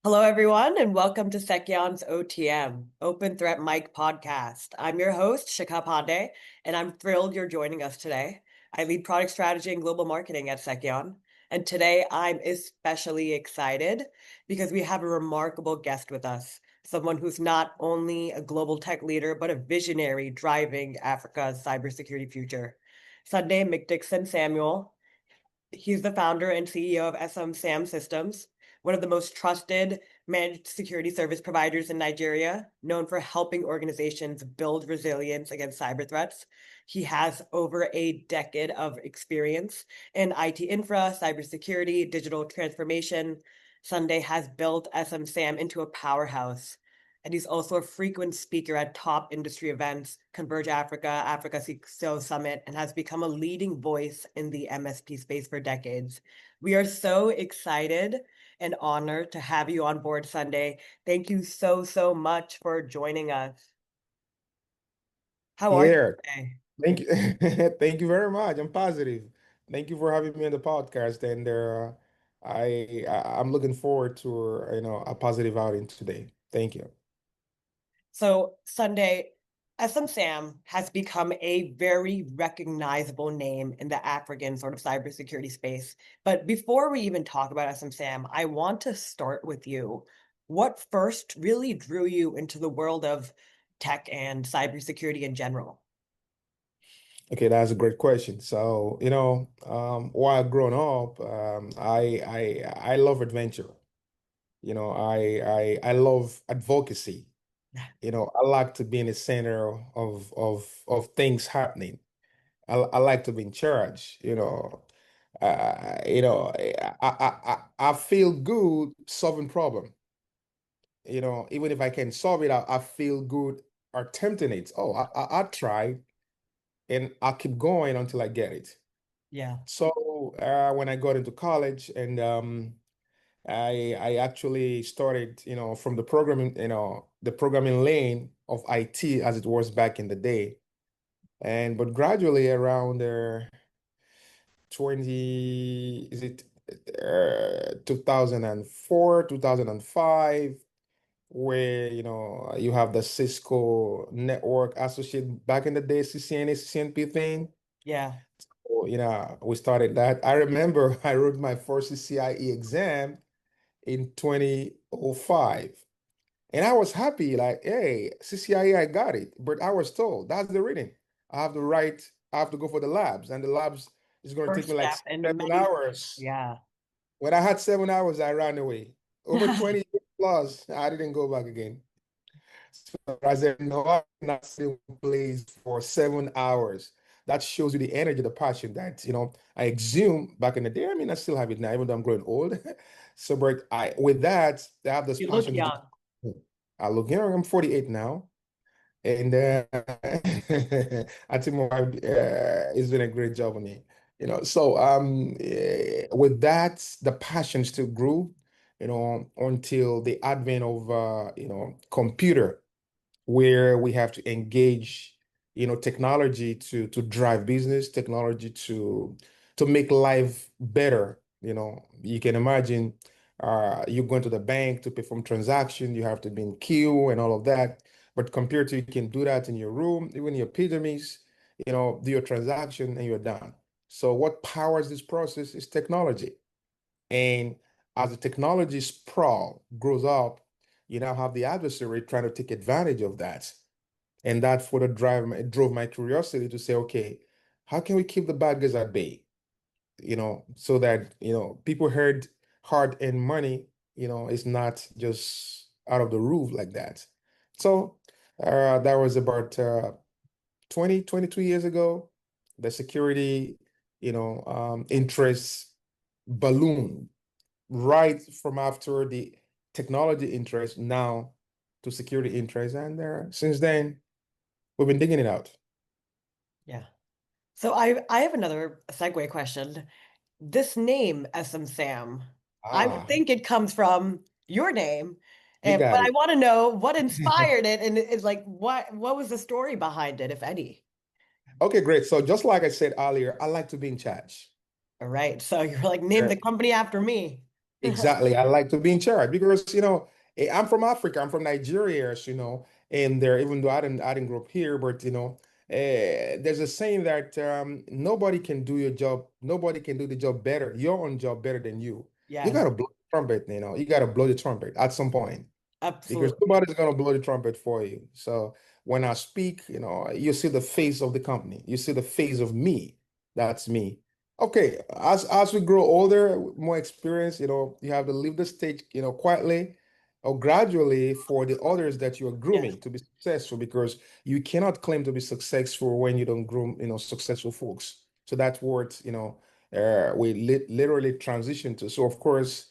Hello, everyone, and welcome to Seceon's OTM, Open Threat Mic podcast. I'm your host, Shikha Pandey, and I'm thrilled you're joining us today. I lead product strategy and global marketing at Seceon, and today I'm especially excited because we have a remarkable guest with us, someone who's not only a global tech leader, but a visionary driving Africa's cybersecurity future. Sunday McDickson Samuel. He's the founder and CEO of SMSAM Systems, one of the most trusted managed security service providers in Nigeria, known for helping organizations build resilience against cyber threats. He has over a decade of experience in IT infra, cybersecurity, digital transformation. Sunday has built SMSAM into a powerhouse. And he's also a frequent speaker at top industry events, Converge Africa, Africa CISO Summit, and has become a leading voice in the MSP space for decades. We are so excited and honored to have you on board, Sunday. Thank you so much for joining us. How are you Yeah, today? thank you. Thank you very much. I'm positive. Thank you for having me on the podcast, and I'm looking forward to a positive outing today. Thank you. So, Sunday, SMSAM has become a very recognizable name in the African sort of cybersecurity space. But before we even talk about SMSAM, I want to start with you. What first really drew you into the world of tech and cybersecurity in general? Okay, that's a great question. So, while growing up, I love adventure. I love advocacy. I like to be in the center of things happening. I like to be in charge. I feel good solving problem. Even if I can solve it, I feel good attempting it. Oh, I tried and I keep going until I get it. Yeah. So when I got into college and I actually started, from the programming, the programming lane of IT as it was back in the day. But gradually around there 20, is it 2004, 2005, where you have the Cisco Network Associate back in the day, CCNA, CCNP thing. Yeah. So, we started that. I remember I wrote my first CCIE exam in 2005. And I was happy, like, hey, CCIE, I got it. But I was told that's the reading. I have to go for the labs, and the labs is going to take First me like step in 7 hours. yeah. When I had 7 hours, I ran away. Over 20 years plus, I didn't go back again. So I said, no, I'm not sitting in place for 7 hours. That shows you the energy, the passion that, I exhumed back in the day. I mean, I still have it now, even though I'm growing old. So, but with that, I have this You look passion to young. do. I look young, I'm 48 now. And I think my wife is doing a great job on me. So with that, the passion still grew, until the advent of computer, where we have to engage, technology to drive business, technology to make life better. You can imagine you going to the bank to perform transaction, you have to be in queue and all of that. But compared to you can do that in your room, even in your pajamas, do your transaction and you're done. So what powers this process is technology. And as the technology sprawl grows up, you now have the adversary trying to take advantage of that. And that further drove my curiosity to say, okay, how can we keep the bad guys at bay? So that, people heard hard-earned money, it's not just out of the roof like that. So that was about 20, 22 years ago. The security, interests ballooned right from after the technology interest now to security interest. And since then, we've been digging it out. Yeah. So I have another segue question. This name, SM Sam, I would Ah, think it comes from your name, you and got but I it. want to know what inspired it, and it's like what was the story behind it, if any? Okay, great. So just like I said earlier, I like to be in charge. All right, so you're like name the company after me. Exactly. I like to be in charge because, I'm from Africa. I'm from Nigeria, and there, even though I didn't grow up here, but there's a saying that nobody can do your job, nobody can do the job better, your own job better than you. You Yes, gotta blow the trumpet, you gotta blow the trumpet at some point because absolutely. nobody's gonna blow the trumpet for you. So when I speak, you see the face of the company, you see the face of me. That's me. Okay, as we grow older, more experience, you have to leave the stage, quietly or gradually for the others that you are Yes, grooming to be successful because you cannot claim to be successful when you don't groom, successful folks. So that's what, we literally transition to. So of course,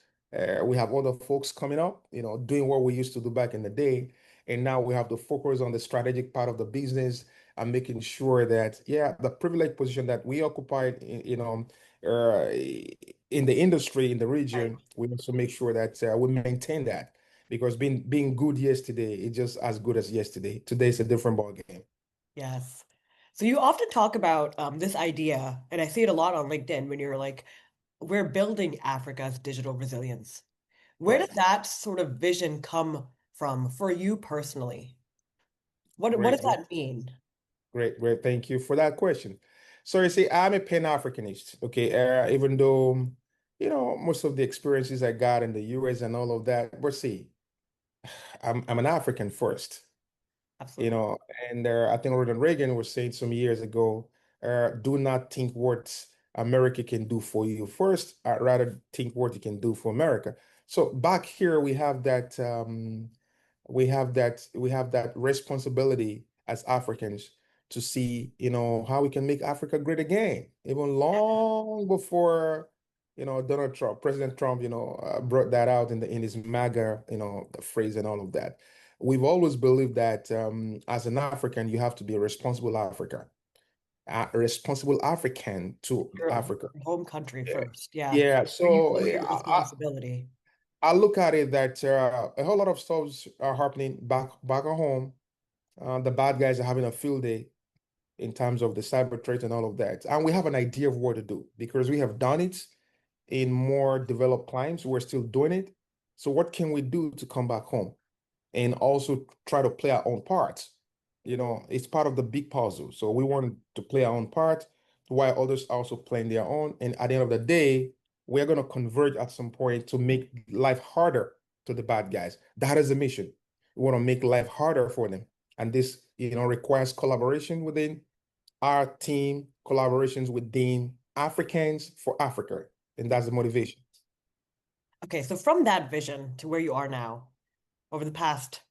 we have other folks coming up, doing what we used to do back in the day. And now we have to focus on the strategic part of the business and making sure that, yeah, the privileged position that we occupied, in the industry, in the right. region, we also make sure that we maintain that because being good yesterday is just as good as yesterday. Today is a different ball game. Yes. So you often talk about this idea, and I see it a lot on LinkedIn when you're like, we're building Africa's digital resilience. Where does Right. that sort of vision come from for you personally? What does Great. that mean? Great, great. Thank you for that question. So you see, I'm a Pan-Africanist, okay? Even though, most of the experiences I got in the US and all of that, but see, I'm an African first, you Absolutely. know, and I think Ronald Reagan was saying some years ago, do not think what America can do for you first, rather think what you can do for America. So back here we have that responsibility as Africans to see, how we can make Africa great again, even long before, Donald Trump, President Trump, brought that out in his MAGA, phrase and all of that. We've always believed that as an African, you have to be a responsible a responsible African to Your Africa. home country Yeah. first. Yeah. Yeah. Where you So feel your responsibility. I look at it that a whole lot of stuff are happening back at home. The bad guys are having a field day in terms of the cyber threat and all of that. And we have an idea of what to do because we have done it in more developed climes. We're still doing it. So what can we do to come back home and also try to play our own part? It's part of the big puzzle. So we want to play our own part while others also playing their own. And at the end of the day, we're going to converge at some point to make life harder to the bad guys. That is the mission. We want to make life harder for them. And this, requires collaboration within our team, collaborations within Africans for Africa. And that's the motivation. Okay, so from that vision to where you are now, over the past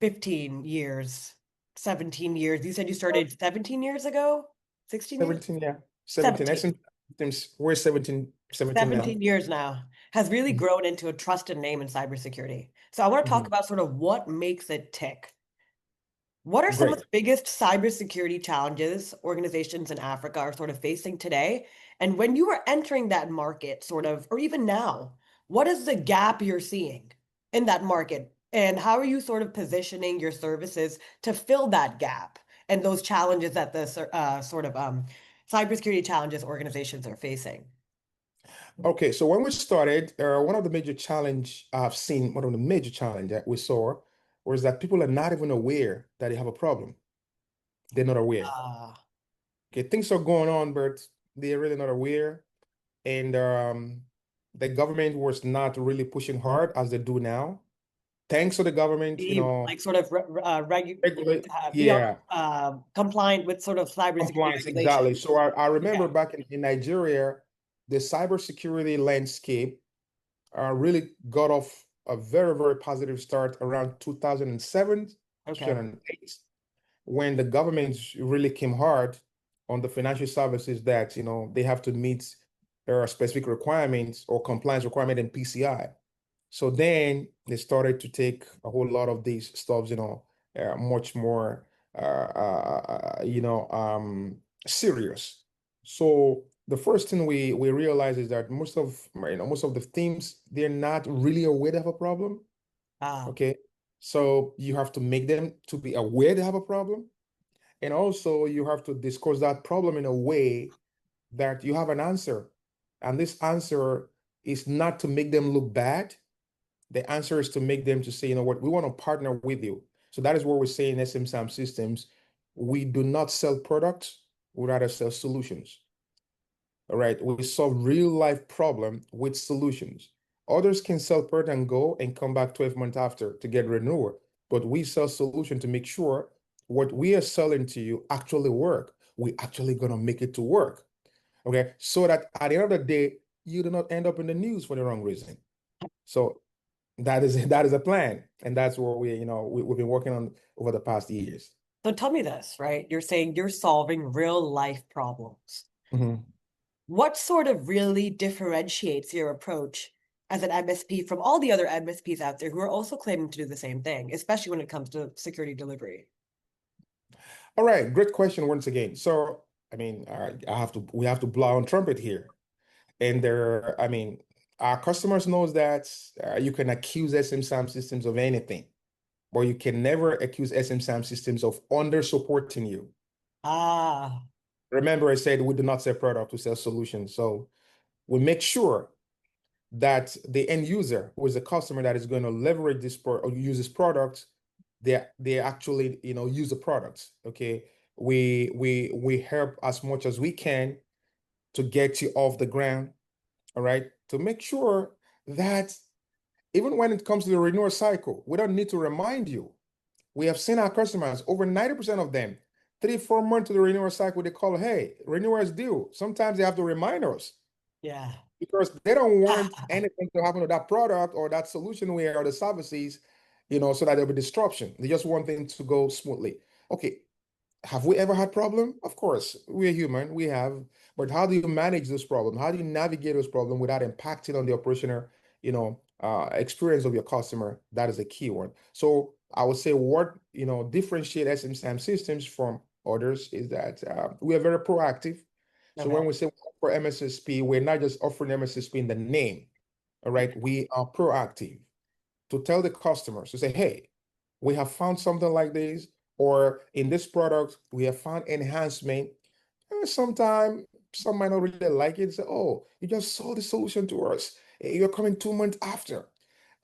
15 years, 17 years, you said you started 17 years ago? 16 years? 17, yeah. 17. 17. SM, we're 17 now. 17 years now has really Mhm. grown into a trusted name in cybersecurity. So I want to talk Mhm. about sort of what makes it tick. What are some of Great. the biggest cybersecurity challenges organizations in Africa are sort of facing today? And when you are entering that market, sort of, or even now, what is the gap you're seeing in that market? And how are you sort of positioning your services to fill that gap and those challenges that the sort of cybersecurity challenges organizations are facing? Okay, so when we started, one of the major challenge that we saw was that people are not even aware that they have a problem. They're not aware. Ah, Okay, things are going on, but they're really not aware. And the government was not really pushing hard as they do now. Thanks to the government, be like sort of regulate, be on yeah, compliant with sort of cybersecurity compliance, regulations. exactly. So I remember Okay. back in Nigeria, the cybersecurity landscape really got off a very, very positive start around 2007, Okay. 2008, when the government really came hard on the financial services that, they have to meet specific requirements or compliance requirement in PCI. So then they started to take a whole lot of these stuffs, much more, serious. So the first thing we realize is that most of the teams they're not really aware they have a problem. Ah, Okay, so you have to make them to be aware they have a problem, and also you have to discuss that problem in a way that you have an answer, and this answer is not to make them look bad. The answer is to make them to say, you know what, we want to partner with you. So that is what we're saying in SMSAM Systems. We do not sell products, we rather sell solutions. All right, we solve real life problem with solutions. Others can sell product and go and come back 12 months after to get renewal, but we sell solution to make sure what we are selling to you actually work. We actually gonna make it to work. Okay, so that at the end of the day, you do not end up in the news for the wrong reason. So that is a plan, and that's what we've been working on over the past years. So tell me this, right? You're saying you're solving real life problems. Mhm. What sort of really differentiates your approach as an MSP from all the other MSPs out there who are also claiming to do the same thing, especially when it comes to security delivery? All right, great question once again. So, I mean, we have to blow on trumpet here. And I mean, our customers knows that you can accuse SMSAM Systems of anything, but you can never accuse SMSAM Systems of under supporting you. Ah, Remember, I said we do not sell product, we sell solutions. So we make sure that the end user, who is a customer that is going to leverage this or use this product, they actually use the products. Okay, we help as much as we can to get you off the ground. All right, to make sure that even when it comes to the renewal cycle, we don't need to remind you. We have seen our customers, over 90% of them, 3 4 months to the renewal cycle, they call, hey, renewal is due. Sometimes they have to remind us yeah. because they don't want anything to happen to that product or that solutionware or the services, so that there'll be disruption. They just want things to go smoothly. Okay, have we ever had problem? Of course, we're human, we have, but how do you manage this problem? How do you navigate this problem without impacting on the operational, experience of your customer? That is a key one. So I would say what, differentiate SMSAM Systems from others is that we are very proactive. So Okay. when we say for MSSP, we're not just offering MSSP in the name, all right? We are proactive to tell the customers to say, hey, we have found something like this, or in this product, we have found enhancement. Sometimes some might not really like it. Say, oh, you just sold the solution to us. You're coming 2 months after.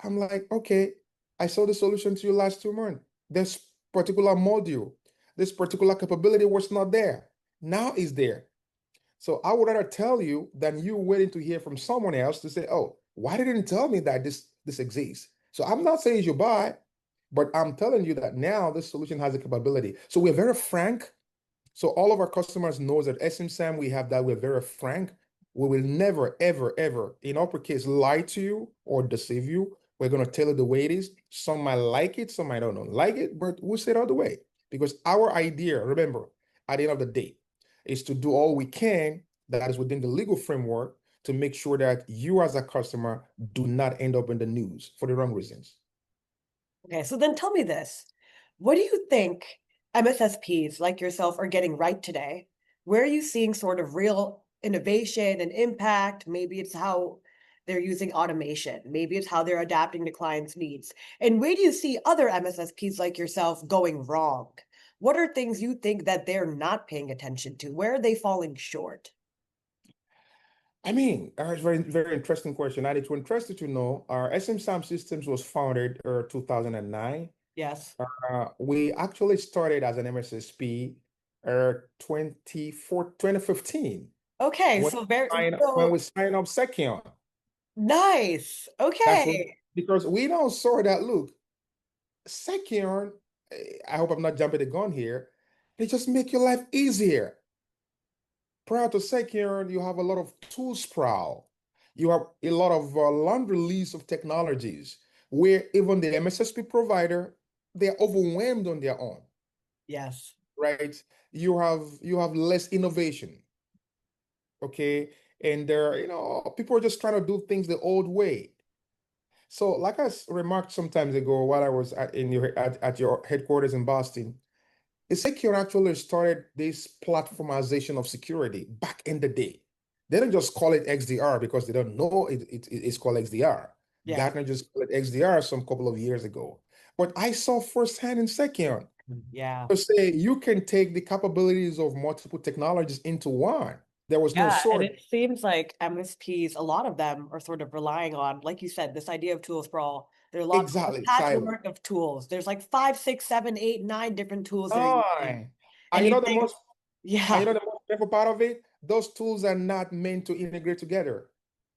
I'm like, okay, I sold the solution to you last 2 months. This particular module, this particular capability was not there. Now it's there. So I would rather tell you than you waiting to hear from someone else to say, oh, why didn't you tell me that this exists? So I'm not saying you buy, but I'm telling you that now this solution has a capability. So we're very frank. So all of our customers knows that SMSAM, we have that. We're very frank. We will never, ever, ever, in our case, lie to you or deceive you. We're going to tell it the way it is. Some might like it, some might not like it, but we'll say it all the way. Because our idea, remember, at the end of the day, is to do all we can that is within the legal framework to make sure that you as a customer do not end up in the news for the wrong reasons. Okay, so then tell me this. What do you think MSSPs like yourself are getting right today? Where are you seeing sort of real innovation and impact? Maybe it's how they're using automation. Maybe it's how they're adapting to clients' needs. And where do you see other MSSPs like yourself going wrong? What are things you think that they're not paying attention to? Where are they falling short? I mean, it's very, very interesting question. And it's interested to know our SMSAM Systems was founded 2009. Yes. We actually started as an MSSP 2015 Okay, when so very when we so signed up Seceon. nice. That's what, Okay. because we don't saw that look. Seceon, I hope I'm not jumping the gun here. They just make your life easier. Prior to Seceon, you have a lot of tool sprawl. You have a lot of laundry list of technologies where even the MSSP provider, they're overwhelmed on their own, Yes. right? You have less innovation, okay? And people are just trying to do things the old way. So, like remarked some times ago while I was at your headquarters in Boston, Secure actually started this platformization of security back in the day. They don't just call it XDR because they don't know it's called XDR. Yes. Gartner just called it XDR some couple of years ago. But I saw firsthand in Secure Yeah. to say you can take the capabilities of multiple technologies into one. There was no Yeah, and sort. it seems like MSPs, a lot of them are sort of relying on, like you said, this idea of tool sprawl. There are lots of Exactly, silo. patchwork of tools. There's like five, six, seven, eight, nine different tools they're using. Nine. And And you you know the think, most and you yeah. know the most painful part of it? Those tools are not meant to integrate together.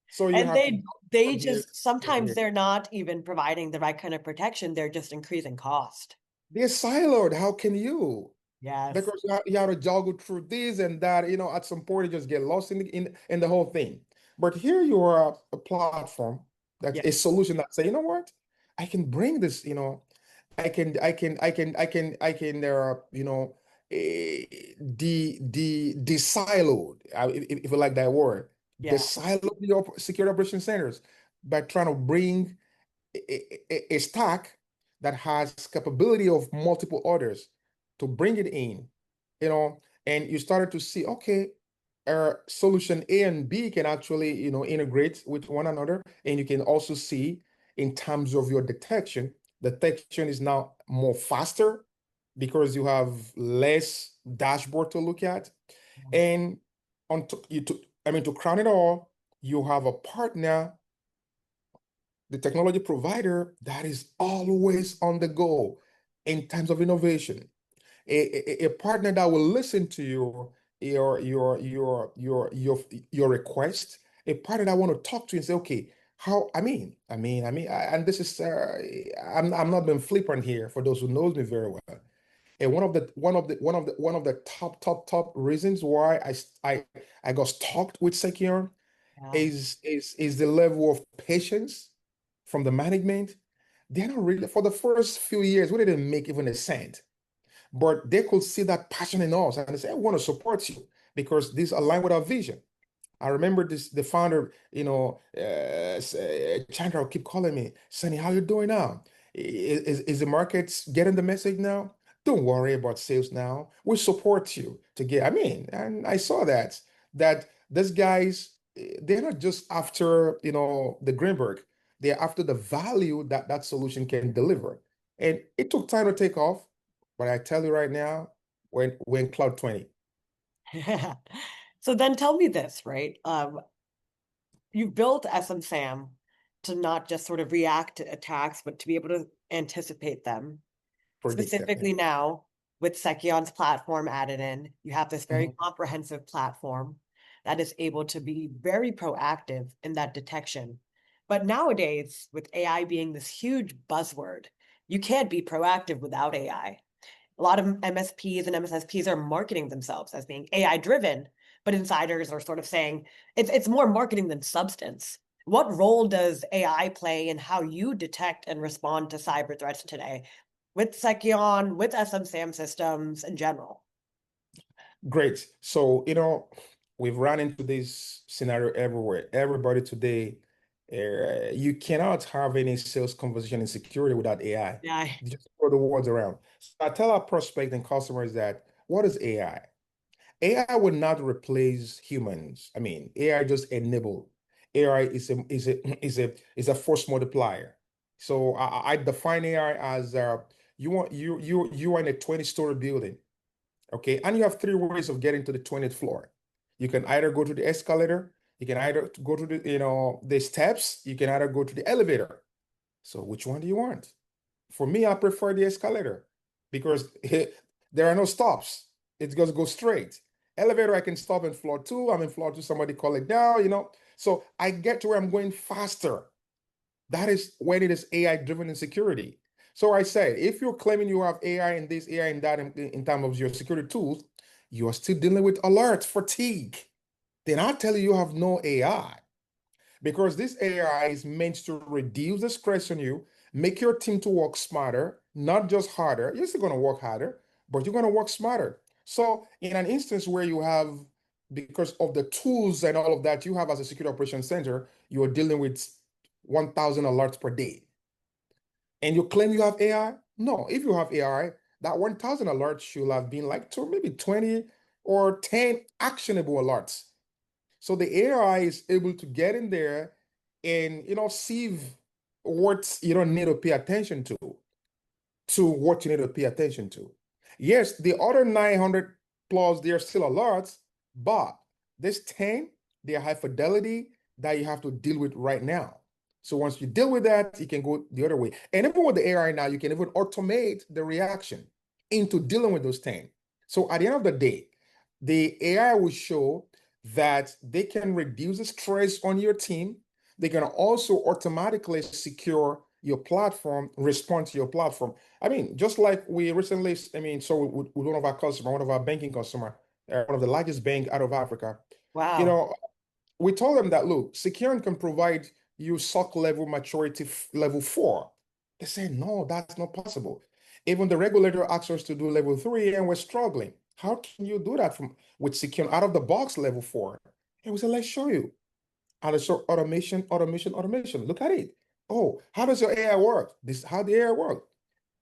So you And have to jump they from here just sometimes here. they're not even providing the right kind of protection. They're just increasing cost. They're siloed. How can you? Yes. Because you have to juggle through this and that, at some point you just get lost in the whole thing. But here you are a platform that's Yeah. a solution that say, you know what? I can bring this, I can the siloed, if you like that word, the Yeah. siloed your security operation centers by trying to bring a stack that has capability of multiple orders to bring it in, and you started to see, okay, solution A and B can actually, integrate with one another. And you can also see in terms of your detection is now more faster because you have less dashboard to look at. And to crown it all, you have a partner, the technology provider that is always on the go in terms of innovation, a partner that will listen to your request, a partner that want to talk to you and say, okay, how, and this is, I'm not being flippant here for those who knows me very well. And one of the top reasons why I got stuck with Seceon Yeah. is the level of patience from the management. They're not really, for the first few years, we didn't make even a cent, but they could see that passion in us and they say, I want to support you because this align with our vision. I remember the founder, Chandra will keep calling me, Sonny, how you doing now? Is the market getting the message now? Don't worry about sales now. We support you to get, and I saw that these guys, they're not just after, the Greenberg, they're after the value that that solution can deliver. And it took time to take off, but I tell you right now, when Cloud 20. So then tell me this, right? You built SMSAM to not just sort of react to attacks, but to be able to anticipate them. Predict them. Yeah. Specifically now, with Seceon's platform added in, you have this very Mhm. comprehensive platform that is able to be very proactive in that detection. But nowadays, with AI being this huge buzzword, you can't be proactive without AI. A lot of MSPs and MSSPs are marketing themselves as being AI driven, but insiders are sort of saying it's more marketing than substance. What role does AI play in how you detect and respond to cyber threats today with Seceon, with SMSAM systems in general? Great. So, we've run into this scenario everywhere. Everybody today, you cannot have any sales conversation in security without AI. Yeah. You just throw the words around. So I tell our prospect and customers that what is AI? AI will not replace humans. AI just enable. AI is a force multiplier. So I define AI as you are in a 20-story building. Okay, and you have three ways of getting to the 20th floor. You can either go to the escalator, you can either go to the steps, you can either go to the elevator. So which one do you want? For me, I prefer the escalator because there are no stops. It just goes straight. Elevator, I can stop in floor two. I'm in floor two, somebody call it down. So I get to where I'm going faster. That is when it is AI driven in security. So I said, if you're claiming you have AI and this, AI and that in terms of your security tools, you are still dealing with alert fatigue. Then I'll tell you, you have no AI because this AI is meant to reduce the stress on you, make your team to work smarter, not just harder. You're still going to work harder, but you're going to work smarter. So in an instance where you have, because of the tools and all of that you have as a security operations center, you are dealing with 1,000 alerts per day. And you claim you have AI? No, if you have AI, that 1,000 alerts should have been like to maybe 20 or 10 actionable alerts. So the AI is able to get in there and see what you don't need to pay attention to what you need to pay attention to. Yes, the other 900 plus, they're still alerts, but This 10, they are high fidelity that you have to deal with right now. So once you deal with that, you can go the other way. And even with the AI now, you can even automate the reaction into dealing with those 10. So at the end of the day, the AI will show that they can reduce the stress on your team. They can also automatically secure your platform, respond to your platform. I mean, just like we recently, I mean, so with one of our customers, one of our banking customer, one of the largest bank out of Africa, you Wow. know, we told them that, look, Seceon can provide you SOC level maturity level 4. They said, no, that's not possible. Even the regulator asked us to do level 3 and we're struggling. How can you do that from with Seceon out of the box level 4? And we said, let's show you. How does your automation. Look at it. Oh, how does your AI work? This how the AI work.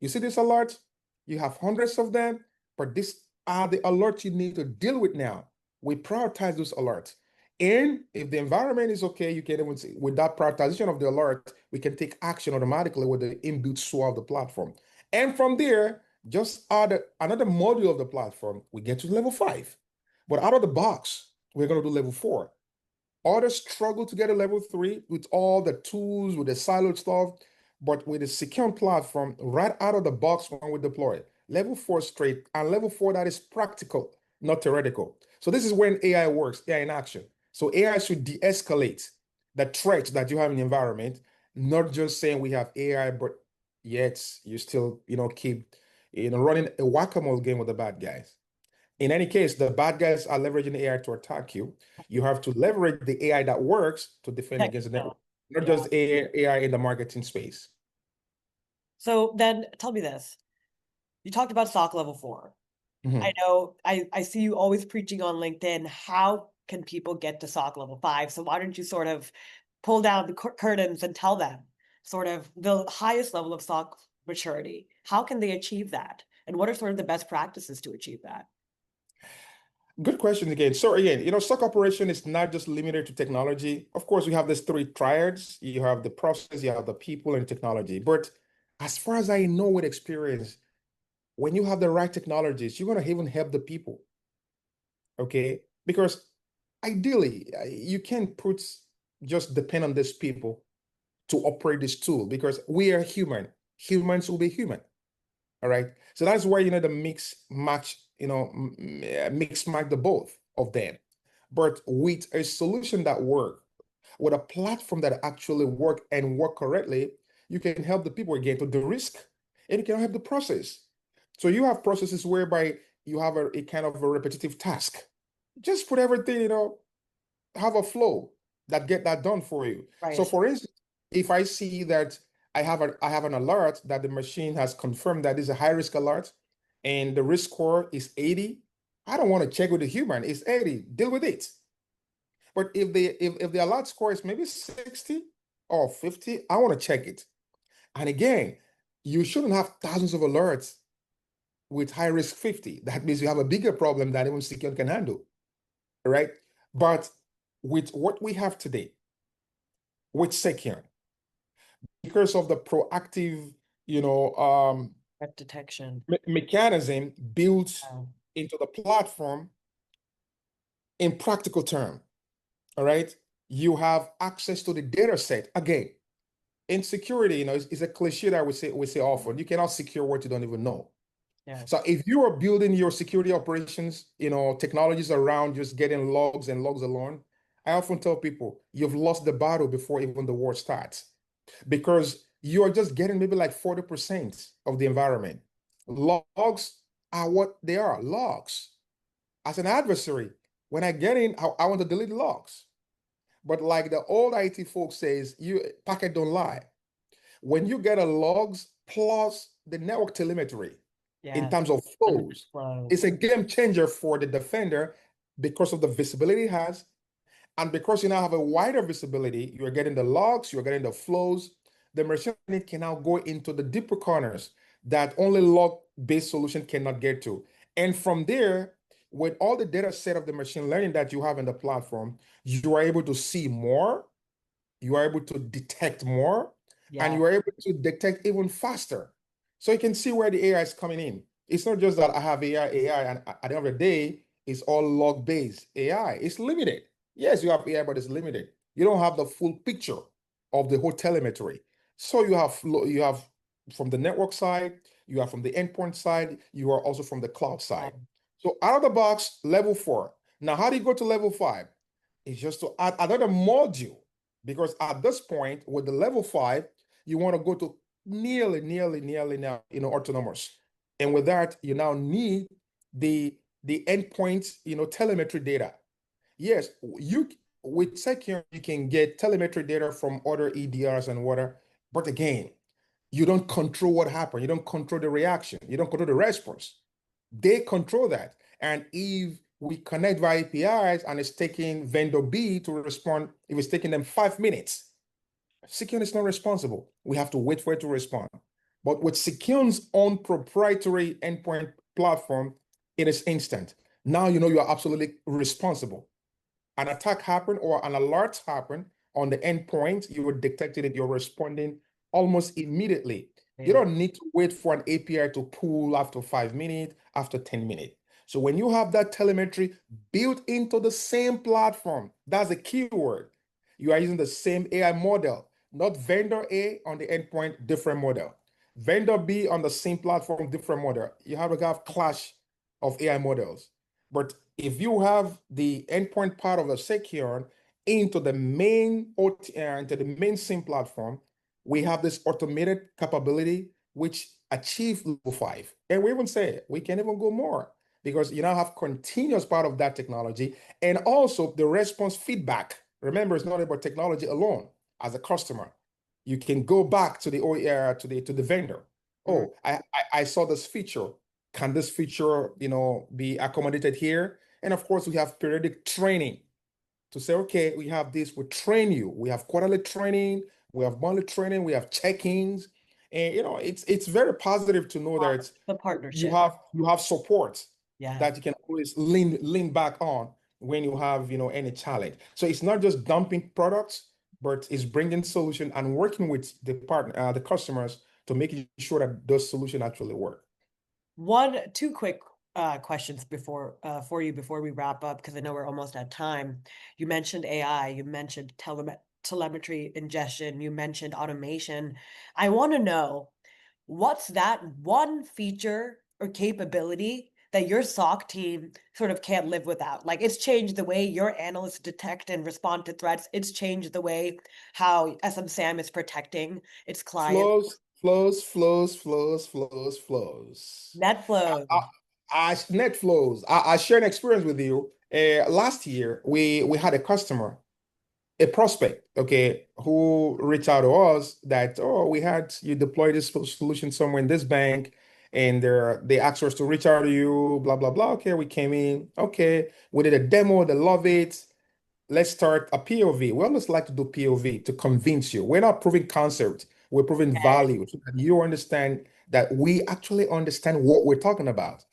You see this alert? You have hundreds of them, but these are the alerts you need to deal with now. We prioritize those alerts. And if the environment is okay, you can even see with that prioritization of the alert, we can take action automatically with the inbuilt SWA of the platform. And from there, just add another module of the platform, we get to level 5. But out of the box, we're going to do level 4. Others struggle to get a level 3 with all the tools, with the siloed stuff, but with the secure platform right out of the box when we deploy it. Level 4 straight, and level 4 that is practical, not theoretical. So this is when AI works, AI in action. So AI should de-escalate the threats that you have in the environment, not just saying we have AI, but yet you still, keep, running a whack-a-mole game with the bad guys. In any case, the bad guys are leveraging AI to attack you. You have to leverage the AI that works to defend against the network, Technical. not Yeah. just AI in the marketing space. So then tell me this. You talked about SOC level 4. I Mhm. know I see you always preaching on LinkedIn. How can people get to SOC level 5? So why don't you sort of pull down the curtains and tell them sort of the highest level of SOC maturity? How can they achieve that? And what are sort of the best practices to achieve that? Good question again. So again, stock operation is not just limited to technology. Of course, we have these three triads. You have the process, you have the people, and technology. But as far as I know with experience, when you have the right technologies, you're going to even help the people. Okay? Because ideally, you can't just depend on these people to operate this tool because we are human. Humans will be human. All right. So that's why, the mix match the both of them. But with a solution that work, with a platform that actually work and work correctly, you can help the people again to the risk and you can help the process. So you have processes whereby you have a kind of a repetitive task. Just put everything, have a flow that get that done for you. So Right. for instance, if I see that I have an alert that the machine has confirmed that is a high risk alert and the risk score is 80, I don't want to check with the human. It's 80, deal with it. But if the alert score is maybe 60 or 50, I want to check it. And again, you shouldn't have thousands of alerts with high risk 50. That means you have a bigger problem than even Seceon can handle, right? But with what we have today, with Seceon, because of the proactive, you know, Threat detection. mechanism built Wow. into the platform in practical term, all right, you have access to the data set. Again, in security, it's a cliche that we say often. You cannot secure what you don't even know. So Yes. if you are building your security operations, technologies around just getting logs and logs alone, I often tell people you've lost the battle before even the war starts because you are just getting maybe like 40% of the environment. Logs are what they are, logs. As an adversary, when I get in, I want to delete logs. But like the old IT folks says, you packet don't lie. When you get a logs plus the network telemetry in Yes. terms of Limited flows, flow. it's a game changer for the defender because of the visibility it has. And because you now have a wider visibility, you're getting the logs, you're getting the flows. The machine learning can now go into the deeper corners that only log-based solution cannot get to. And from there, with all the data set of the machine learning that you have in the platform, you are able to see more, you are able to detect more, and Yeah. you are able to detect even faster. So you can see where the AI is coming in. It's not just that I have AI, and at the end of the day, It's all log-based AI. It's limited. Yes, you have AI, but it's limited. You don't have the full picture of the whole telemetry. So you have from the network side, you are from the endpoint side, you are also from the cloud side. So out of the box, level 4. Now, how do you go to level 5? It's just to add another module, because at this point with the level 5, you want to go to nearly now, autonomous. And with that, you now need the endpoint, telemetry data. Yes, you with Seceon, you can get telemetry data from other EDRs and whatever, but again, you don't control what happened. You don't control the reaction. You don't control the response. They control that. And if we connect via APIs and it's taking vendor B to respond, if it's taking them 5 minutes, Seceon is not responsible. We have to wait for it to respond. But with Secure's own proprietary endpoint platform, it is instant. Now you know you are absolutely responsible. An attack happened or an alert happened on the endpoint, you were detected it, you're responding almost immediately. You don't need to wait for an API to pull after 5 minutes, after 10 minutes. So when you have that telemetry built into the same platform, that's a keyword. You are using the same AI model, not vendor A on the endpoint, different model. Vendor B on the same platform, different model. You have to have clash of AI models. But if you have the endpoint part of the Seceon into the main into the main SIM platform, we have this automated capability which achieve level 5. And we even say we can even go more, because you now have continuous part of that technology and also the response feedback. Remember, it's not about technology alone. As a customer, you can go back to the to the vendor. Oh, I saw this feature. Can this feature, be accommodated here? And of course, we have periodic training to say, okay, we have this, we train you. We have quarterly training, we have monthly training, we have check-ins. And it's very positive to know that The you partnership. have support Yeah. that you can always lean back on when you have, any challenge. So it's not just dumping products, but it's bringing solution and working with the partner, the customers, to make sure that those solutions actually work. Two quick questions for you before we wrap up, because I know we're almost at time. You mentioned AI, you mentioned telemetry ingestion, you mentioned automation. I want to know, what's that one feature or capability that your SOC team sort of can't live without? Like, it's changed the way your analysts detect and respond to threats. It's changed the way how SMSAM is protecting its clients. Flows. Net flow. Net flows. I share an experience with you. Last year, we had a customer, a prospect, okay, who reached out to us that, oh, we had you deploy this solution somewhere in this bank, and they asked us to reach out to you, blah, blah, blah. Okay, we came in. Okay, we did a demo. They love it. Let's start a POV. We almost like to do POV to convince you. We're not proving concept, we're proving value so that you understand that we actually understand what we're talking about.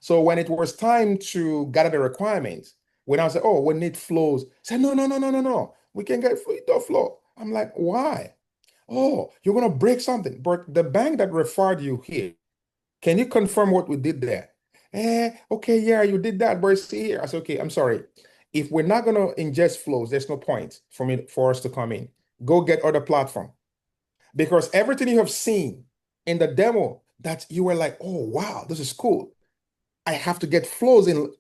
So when it was time to gather the requirements, when I said, oh, we need flows, said, no, no, no, no, no, no. We can get the flow. I'm like, why? Oh, you're gonna break something. But the bank that referred you here, can you confirm what we did there? Okay, yeah, you did that, but see here. I said, okay, I'm sorry. If we're not gonna ingest flows, there's no point for us to come in. Go get other platform. Because everything you have seen in the demo that you were like, oh wow, this is cool. I have to get flows in,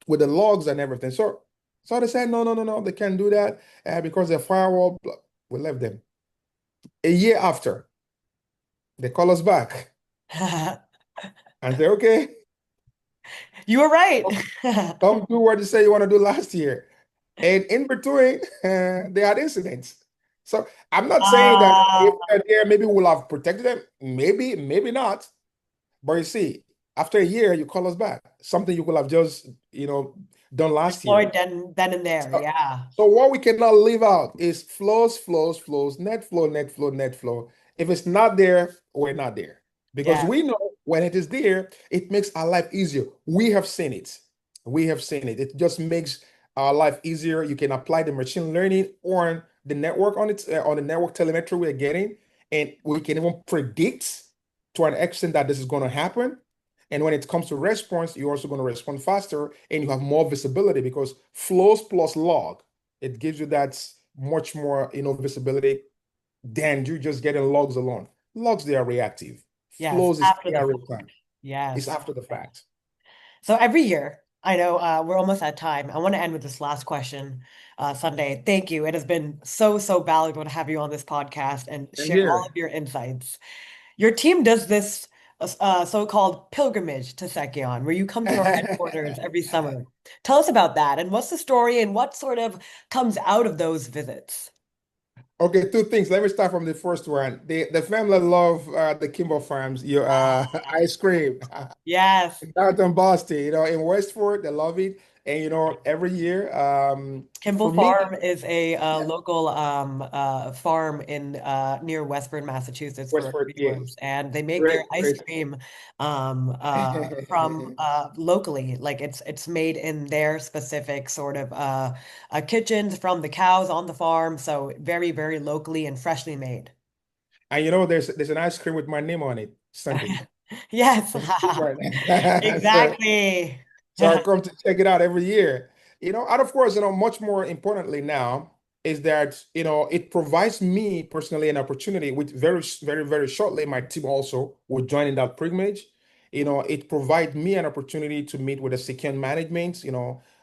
with the logs and everything. So they said, no, no, no, no, they can't do that because they're firewall. We left them. A year after, they call us back and say, okay, You were right. come do what you say you want to do last year. And in between, they had incidents. So I'm not saying that if Ah, they're there, maybe we'll have protected them. Maybe, maybe not. But you see, after a year, you call us back. Something you could have just, done last year. deployed then and there. So, Yeah. so what we cannot leave out is flows, net flow. If it's not there, we're not there. Because Yeah. we know when it is there, it makes our life easier. We have seen it. We have seen it. It just makes our life easier. You can apply the machine learning on the network on the network telemetry we're getting, and we can even predict to an extent that this is going to happen. And when it comes to response, you're also going to respond faster and you have more visibility because flows plus log, it gives you that much more, visibility than you just getting logs alone. Logs, they are reactive. Yes, Flows is after they the are fact. real time. It's Yes. after the fact. So every year, I know we're almost at time. I want to end with this last question, Sunday. Thank you. It has been so, so valuable to have you on this podcast and And share all of here, your insights. Your team does this so-called pilgrimage to Seceon, where you come to our headquarters every summer. Tell us about that and what's the story and what sort of comes out of those visits? okay, two things. Let me start from the first one. The family love the Kimball Farms, your ice cream. Yes. Downtown Boston, in Westford, they love it. And every year, Kimball for me, Farm is a yeah, local farm in near Westford, Massachusetts, for Westford, yeah, viewers, and they make their great, ice great. cream from locally. Like it's made in their specific sort of kitchens from the cows on the farm, so very, very locally and freshly made. And there's an ice cream with my name on it, Sunday. Yes, So exactly. So I come to check it out every year. And of course, much more importantly now is that, it provides me personally an opportunity, which very, very, very shortly, my team also will join in that pilgrimage. It provides me an opportunity to meet with the secure management.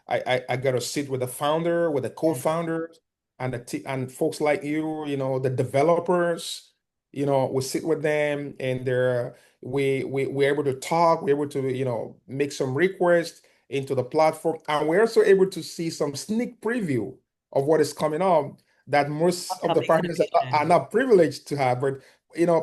I got to sit with the founder, with the co-founders, and and folks like the developers. We sit with them, and we're able to talk. We're able to make some requests into the platform. And we're also able to see some sneak preview of what is coming up that most of the Upcoming partners are innovation. not privileged to have. But,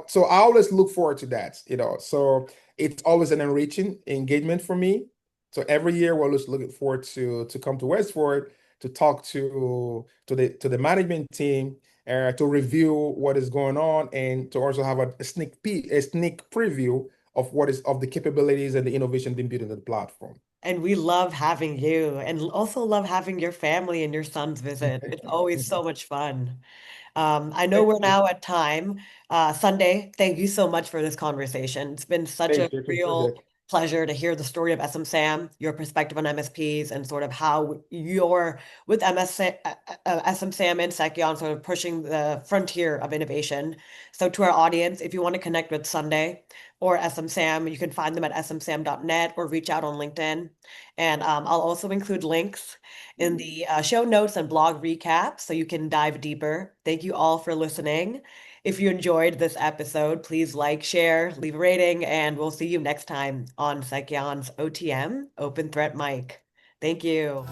so I always look forward to that. So it's always an enriching engagement for me. So every year we're always looking forward to come to Westford to talk to the management team, to review what is going on and to also have a sneak preview of what is of the capabilities and the innovation being built into the platform. And we love having you and also love having your family and your sons visit. It's always so much fun. I know Thank we're you. now at time. Sunday, thank you so much for this conversation. It's been such a Thank you. It's a real pleasure. pleasure to hear the story of SMSAM, your perspective on MSPs, and sort of how you're with SMSAM and Seceon sort of pushing the frontier of innovation. So to our audience, if you want to connect with Sunday or SMSAM, you can find them at smsam.net or reach out on LinkedIn. And I'll also include links in the show notes and blog recap so you can dive deeper. Thank you all for listening. If you enjoyed this episode, please like, share, leave a rating, and we'll see you next time on Seceon's OTM Open Threat Mic. Thank you.